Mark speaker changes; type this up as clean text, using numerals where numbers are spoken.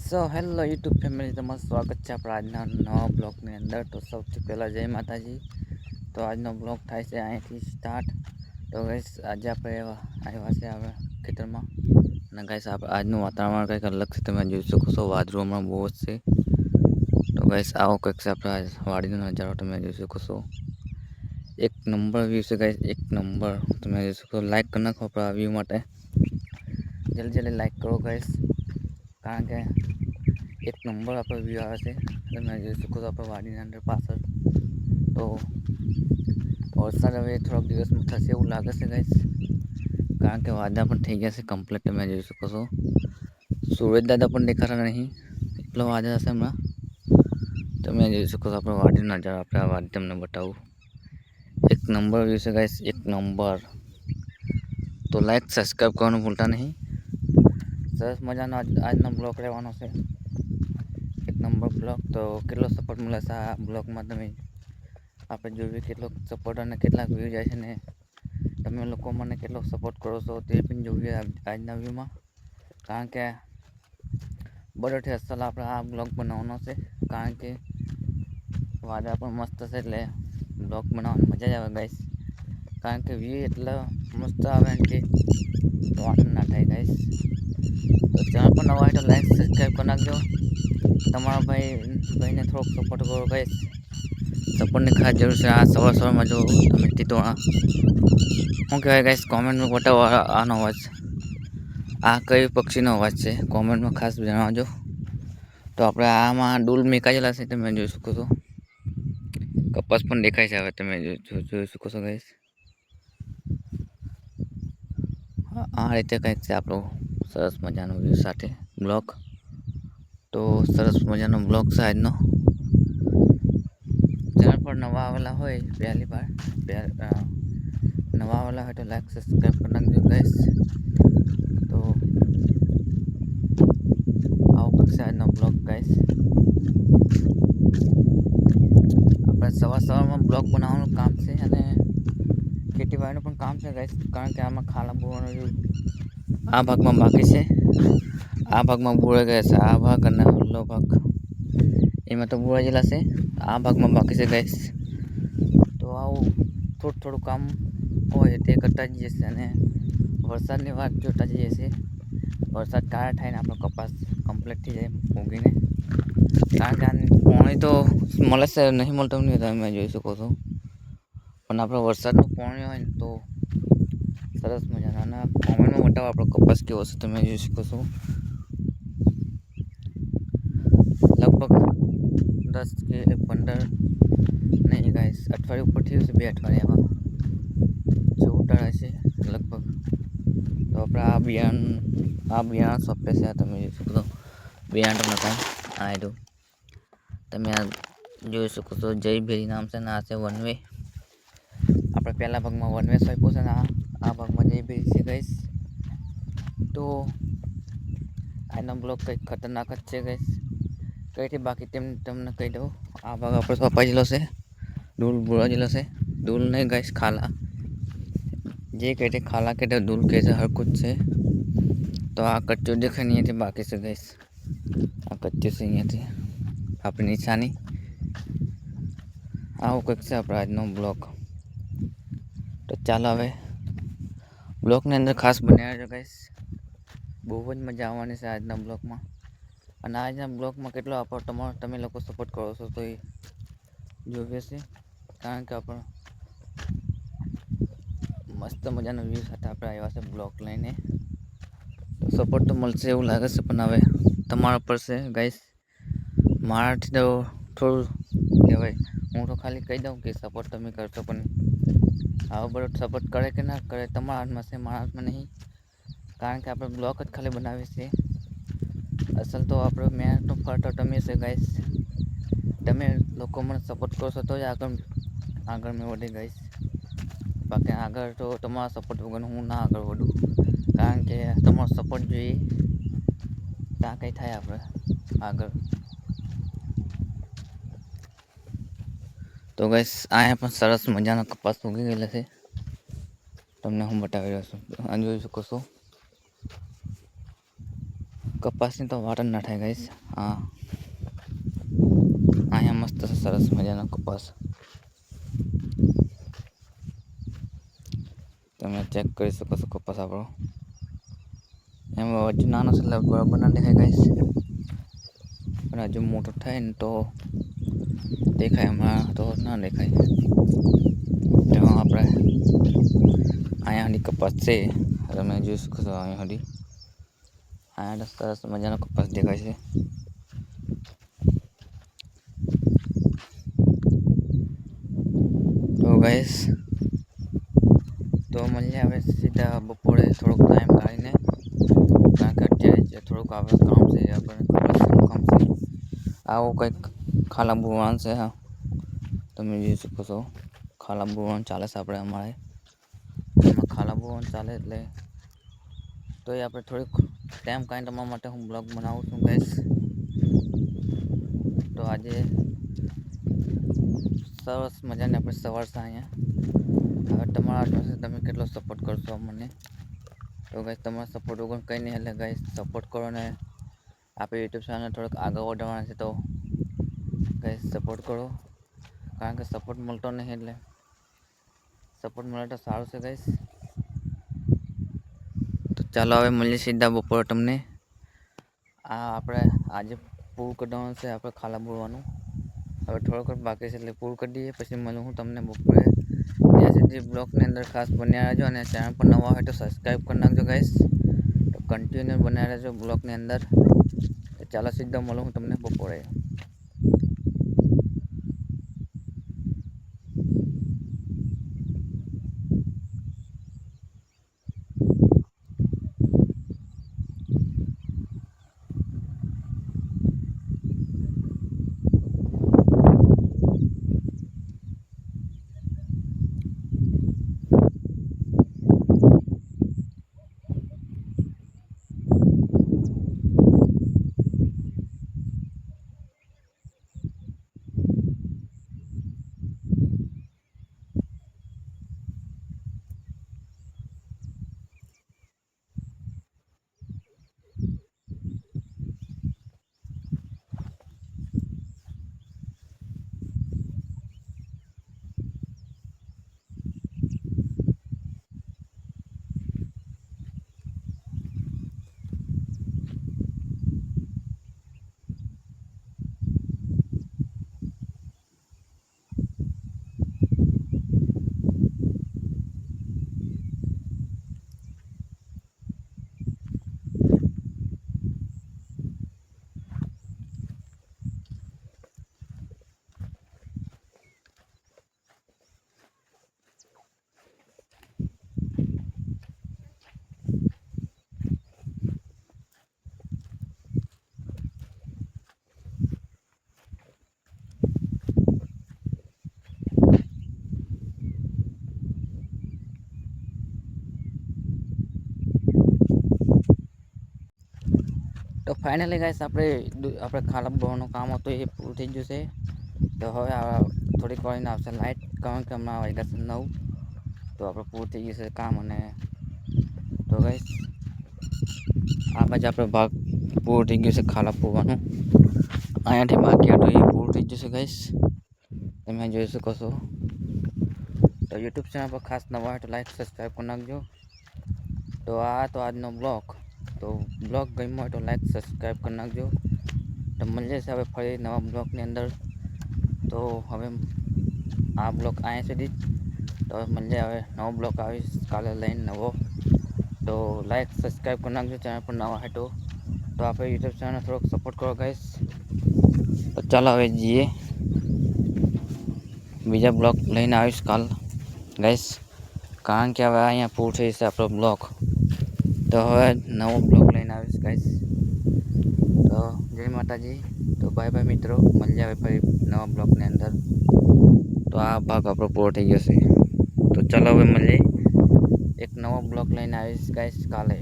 Speaker 1: So hello YouTube family, તમારું સ્વાગત છે આપણા આજના નવા બ્લોગની અંદર. તો સૌથી પહેલાં જય માતાજી. તો આજનો બ્લોગ થાય છે અહીંથી સ્ટાર્ટ. તો ગઈશ આજે આપણે આવ્યા છે આપણે ખેતરમાં, અને ગઈશ આપણે આજનું વાતાવરણ કંઈક અલગ છે. તમે જોઈ શકો છો, વાદળો હમણાં બહુ જ છે. તો ગઈશ આવો કંઈક છે આપણા વાડીનો નજારો, તમે જોઈ શકો છો. એક નંબર વ્યૂ છે ગઈશ, એક નંબર. તમે જોઈ શકો, લાઈક કરી નાખો આપણા વ્યૂ માટે. જલ્દી જલ્દી લાઈક કરો ગઈશ, કારણ કે એક નંબર આપણો વ્યૂ આવે છે. તમે જોઈ શકો છો આપણે વાડીની અંદર પાછળ. તો વરસાદ હવે થોડાક દિવસમાં થશે એવું લાગે છે ગાઈસ, કારણ કે વાદળા પણ થઈ ગયા છે કમ્પ્લીટ. તમે જોઈ શકો છો, સૂરજ દાદા પણ દેખાતા નહીં, એટલો વાદળ હશે હમણાં. તમે જોઈ શકો છો આપણે વાડીનો નજારો. આપણે આ વાડી તમને બતાવું, એક નંબર વ્યૂ છે ગાઈસ, એક નંબર. તો લાઈક સબસ્ક્રાઈબ કરવાનું ભૂલતા નહીં. સરસ મજાનો આજનો બ્લોગ રહેવાનો છે, એક નંબર બ્લોગ. તો કેટલો સપોર્ટ મળે છે આ બ્લોગમાં, તમે આપણે જોઈએ કેટલો સપોર્ટ અને કેટલાક વ્યૂ જાય છે, ને તમે લોકો મને કેટલો સપોર્ટ કરો છો તે પણ જોઈએ આજના વ્યૂમાં. કારણ કે બરોથી અસલ આપણે આ બ્લોગ બનાવવાનો છે, કારણ કે વાદળા પણ મસ્ત છે, એટલે બ્લોગ બનાવવાની મજા જ આવે ગાઈસ. કારણ કે વ્યૂ એટલા મસ્ત આવે કે વાત ના થાય ગાઈસ. તો ચેનલ પર નવા હોય તો લાઈક સબસ્ક્રાઈબ કરી નાખજો. તમારા ભાઈને થોડોક સપોર્ટ કરો ગાઈસ, સપોર્ટની ખાસ જરૂર છે. આ સવારમાં જો તમે કીધું શું કહેવાય ગાઈસ, કોમેન્ટમાં બતાવો આનો અવાજ, આ કઈ પક્ષીનો અવાજ છે, કોમેન્ટમાં ખાસ જણાવજો. તો આપણે આમાં ડૂલ મેકાયેલા છે, તમે જોઈ શકો છો. કપાસ પણ દેખાય છે, હવે તમે જોઈ શકો છો ગાઈસ. આ રીતે કંઈક છે આપણો સરસ મજાનો વ્યૂ સાથે બ્લોગ. તો સરસ મજાનો બ્લોગ છે આજનો. ચેનલ પર નવા આવેલા હોય, પહેલી વાર નવા આવેલા હોય તો લાઈક સબસ્ક્રાઈબ કરી નાખજો ગાઈસ. તો આવો કંઈક છે આજનો બ્લોગ ગાઈસ. આપણે સવારમાં બ્લોગ બનાવવાનું કામ છે, અને ખેતીવાડીનું પણ કામ છે ગાઈસ. કારણ કે આમાં ખાલા બોરવાનું આ ભાગમાં બાકી છે, આ ભાગમાં બોરાઈ ગયા છે. આ ભાગ અને પેલો ભાગ એમાં તો બોરાઈ ગયેલા છે, આ ભાગમાં બાકી છે ગાઈસ. તો આવું થોડું થોડું કામ હોય તે કરતા જઈએ છીએ, અને વરસાદની વાત જોતા જઈએ છીએ. વરસાદ ક્યારે થાય ને આપણો કપાસ કમ્પ્લીટ થઈ જાય ઊગીને. કારણ કે આ પાણી તો મળે છે, નહીં મળતું નહીં, તમે જોઈ શકો છો. પણ આપણે વરસાદનું પાણી હોય ને તો સરસ મજાના. અને કોમેન્ટમાં બતાવો આપણો કપાસ કેવો છે, તમે જોઈ શકો છો. લગભગ 10 કે 15 નહીં ગાઈસ, અઠવાડિયું ઉપર થયું છે, 2 અઠવાડિયામાં 14 હશે લગભગ. તો આપણે આ બિયારણ સોંપે છે, તમે જોઈ શકો છો. બિયારણ નખાય આ રહ્યું, તમે આ જોઈ શકો છો. જય ભેરી નામ છે ને આ છે વન વે. આપણે પહેલા ભાગમાં વન વે સોંપ્યું છે, ને આ ભાગમાં જય ભેરી છે ગાઈસ. તો આજનો બ્લોગ કંઈક ખતરનાક જ છે ગાઈસ. કઈથી બાકી તમને કહી દઉં, આ ભાગ આપણે સોંપાઈ ગયેલો છે, ડૂલ બોળાઈ ગયેલો છે. ડૂલ નહીં ગાઈસ, ખાલા જે કહે છે, ખાલા કે ડૂલ કહે છે, હરખું જ છે. તો આ કચ્ચું દેખાય ને અહીંયાથી બાકી છે ગાઈસ, આ કચ્ચું છે અહીંયાથી આપણી નિશાની. આવું કંઈક છે આપણે આજનો બ્લોગ. તો ચાલો હવે બ્લોગની અંદર ખાસ બન્યા રહેજો ગાઈસ, બહુ જ મજા આવવાની છે આજના બ્લોગમાં. અને આજના બ્લોગમાં કેટલો તમે લોકો સપોર્ટ કરો છો તો એ જોઈએ છે. કારણ કે આપણે મસ્ત મજાનો વ્યૂ સાથે આપણે આવ્યા છે બ્લોગ લઈને. તો સપોર્ટ તો મળશે એવું લાગે છે, પણ હવે તમારા પર છે ગાઈસ. મારાથી તો થોડું કહેવાય, હું તો ખાલી કહી દઉં કે સપોર્ટ તમે કરશો, પણ આવો બધો સપોર્ટ કરે કે ના કરે તમારા હાથમાં છે, મારા હાથમાં નહીં. કારણ કે આપણે બ્લોગ જ ખાલી બનાવીએ છીએ, અસલ તો આપણે મહેનતનો ફળ તો તમે છે ગાઈસ. તમે લોકો મને સપોર્ટ કરશો તો જ આગળ મેં વધી ગાઈસ. બાકી આગળ તો તમારા સપોર્ટ વગર હું ના આગળ વધું, કારણ કે તમારો સપોર્ટ જોઈએ ત્યાં કંઈ થાય આપણે આગળ. તો ગાઈસ અહીંયા પણ સરસ મજાનો કપાસ ઉગી ગયેલો છે, તમને હું બતાવી રહ્યો છું. આ જોઈ શકો છો, કપાસની તો વાત જ ના થાય ગાઈસ. હા, અહીંયા મસ્ત સરસ મજાનો કપાસ તમે ચેક કરી શકો છો. કપાસ આપણો એમાં હજુ નાનો છે એટલે બરાબર ના દેખાય ગાઈસ, પણ હજુ મોટો થાય ને તો દેખાય. હમણાં તો ના દેખાય. તો આપણે અહીંયા સુધી કપાસ છે, તમે જોઈ શકો છો. અહીંયા સુધી અહીંયા સરસ મજાનો કપાસ દેખાય છે. તો ગાઈસ, તો મળીએ હવે સીધા બપોરે થોડોક ટાઈમ કાઢીને, કારણ કે અત્યારે થોડુંક આપણે કામ છે. આપણને ખબર છે શું કામ છે. આવું કંઈક ખાલા બુવાનું છે. હા, તમે જોઈ શકો છો. ખાલા બુવાનું ચાલે છે આપણે અમારે એમાં. ખાલા બુવાનું ચાલે એટલે તો એ આપણે થોડીક ટાઈમ કાઢીને તમારા માટે હું બ્લોગ બનાવું છું ગાઈસ. તો આજે સરસ મજાની આપણે સવાર છે અહીંયા. હવે તમારા હાથમાં છે તમે કેટલો સપોર્ટ કરશો મને. તો ગાઈસ, તમારા સપોર્ટ વગર કંઈ નહીં. એટલે ગાઈસ, સપોર્ટ કરો ને આપણે યુટ્યુબ ચેનલ થોડુંક આગળ વધારવાના છે. તો ગાઈસ, સપોર્ટ કરો, કારણ કે સપોર્ટ મળતો નહીં. એટલે સપોર્ટ મળે તો સારું છે ગાઈસ. તો ચાલો હવે મળીએ સીધા બપોરે તમને. આપણે આજે પૂરું કઢવાનું છે, આપણે ખાલા બોરવાનું. હવે થોડોક જ બાકી છે એટલે પૂરું કરી દઈએ, પછી મળું હું તમને બપોરે. ત્યાં સુધી બ્લોગની અંદર ખાસ બન્યા રહેજો, અને ચેનલ પર નવા હોય તો સબસ્ક્રાઈબ કરી નાખજો ગાઈસ. તો કન્ટિન્યુ બન્યા રહેજો બ્લોગની અંદર. ચાલો સીધા મળું હું તમને બપોરે. તો ફાઇનલી ગાઈસ, આપણે ખાલા બોરવાનું કામ હતું એ પૂરું થઈ ગયું છે. તો હવે થોડીક વારને આવશે લાઇટ, કારણ કે હમણાં વાગ્યા છે 9. તો આપણે પૂરું થઈ ગયું છે કામ. અને તો ગાઈસ, આ બાજુ આપણે ભાગ પૂરું થઈ ગયું છે ખાલા પૂરવાનું. અહીંયાથી બાકી હતું એ પૂરું થઈ ગયું છે ગાઈસ, તમે જોઈ શકો છો. તો યુટ્યુબ ચેનલ પર ખાસ નવા હોય તો લાઈક સબસ્ક્રાઈબ કરી નાખજો. તો તો આજનો બ્લોગ. તો બ્લોગ ગમ્યો હોય તો લાઈક સબસ્ક્રાઈબ કરી નાખજો. તો મળીએ છે હવે ફરી નવા બ્લોગની અંદર. તો હવે આ બ્લોગ અહીંયા સુધી. તો મળીએ હવે નવો બ્લોગ આવીશ કાલે લઈને નવો. તો લાઈક સબસ્ક્રાઈબ કરી નાખજો ચેનલ પર નવા હોય તો. આપણે યુટ્યુબ ચેનલ થોડોક સપોર્ટ કરો ગાઈસ. તો ચાલો હવે જઈએ, બીજા બ્લોગ લઈને આવીશ કાલ ગાઈસ, કારણ કે હવે અહીંયા પૂરું થઈ જશે આપણો બ્લોગ. તો હવે નવો બ્લોગ લઈને આવીશ ગાઈસ. તો જય માતાજી. તો બાય બાય મિત્રો, મળીએ હવે ફરી નવા બ્લોગની અંદર. તો આ ભાગ આપણો પૂરો થઈ ગયો છે. તો ચાલો હવે મળીએ, એક નવો બ્લોગ લઈને આવીશ ગાઈસ કાલે.